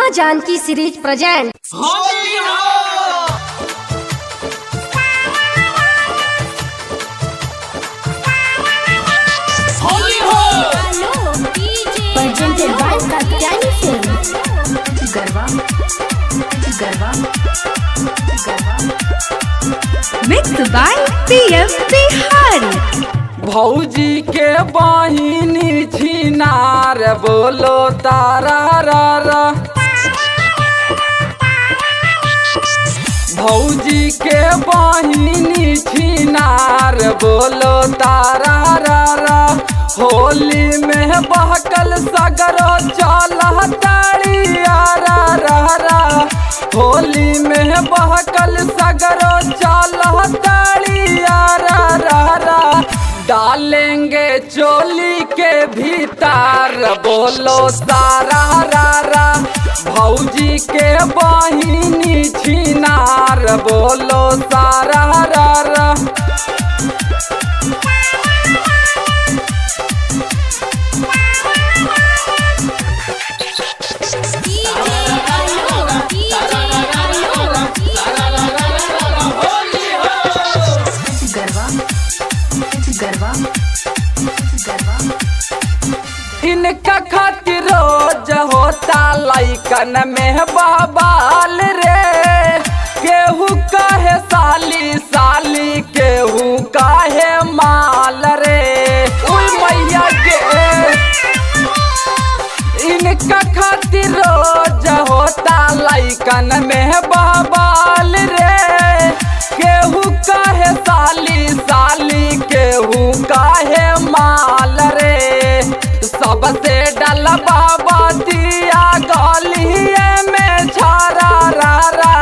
माँ Janaki series present. presented by Katyani Films. Mixed by PM Bihari। भौजी के बहिनी छिनार बोलो तारा रा। भौजी के बहिनी छिनार बोलो तारा रा। होली में बहकल सगरो चल ताड़िया रा। होली में बहकल सगरो चल ताड़िया रा। डालेंगे चोली के भीतर बोलो सारा रा। भौजी के बहिनी छिनार बोलो सारा रा। इनका खातिर रोज होता लइकन में बवाल रे। केहू कहे साली साली केहू कहे माल रे। उई मैया के इनका खातिर रोज होता लइकन में बवाल रे। केहू कहे साली साली केहू कहे माल रे। सबसे डलबा बतिया गलिए में छारा रा।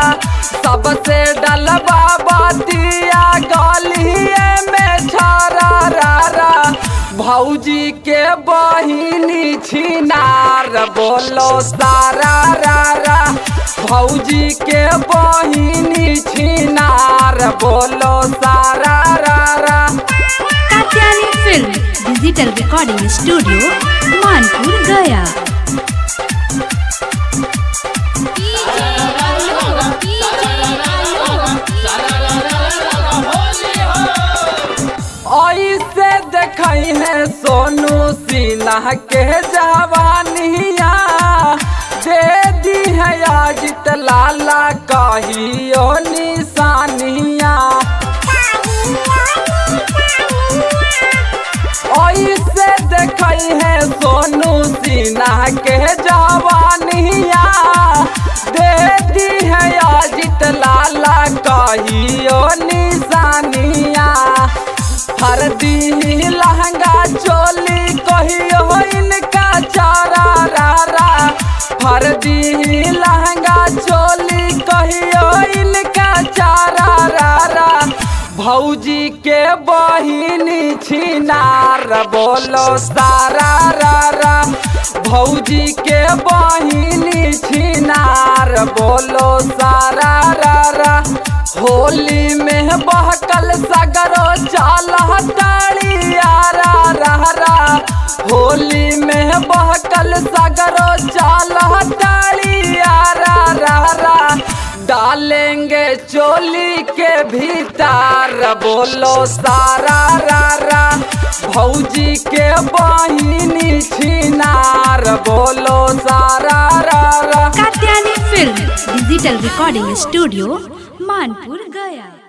सबसे डलबा बतिया गलिए में छारा रा। भौजी के बहिनी छिनार बोलो सारा रा। भौजी के बहिनी छिनार बोलो सारा रा। Katyayani film digital recording studio Manpur Gaya. ऐसे देखई है सोनू सिन्हा के जवानिया। दे दी है अजित लाला कहियो निशानिया। ऐसे देखई है सोनू सिन्हा के जवानिया। दे दी है अजित लाला कहियो निशानिया। हरदी लहंगा चोली कहियो इनका चारा रा। हरदी लहंगा चोली कहियो इनका चारा रा। भौजी के बहिनी छिनार बोलो सारा रा। भौजी के बहिनी छिनार बोलो सारा रा। होली में बहकल सगरो चल ताड़िया रा। होली में बहकल सगरो चल ताड़िया रा। डालेंगे चोली के भीतर बोलो सारा रा। भौजी के बहिनी छिनार बोलो सारा रा। Katyayani film digital recording studio Manpur गया।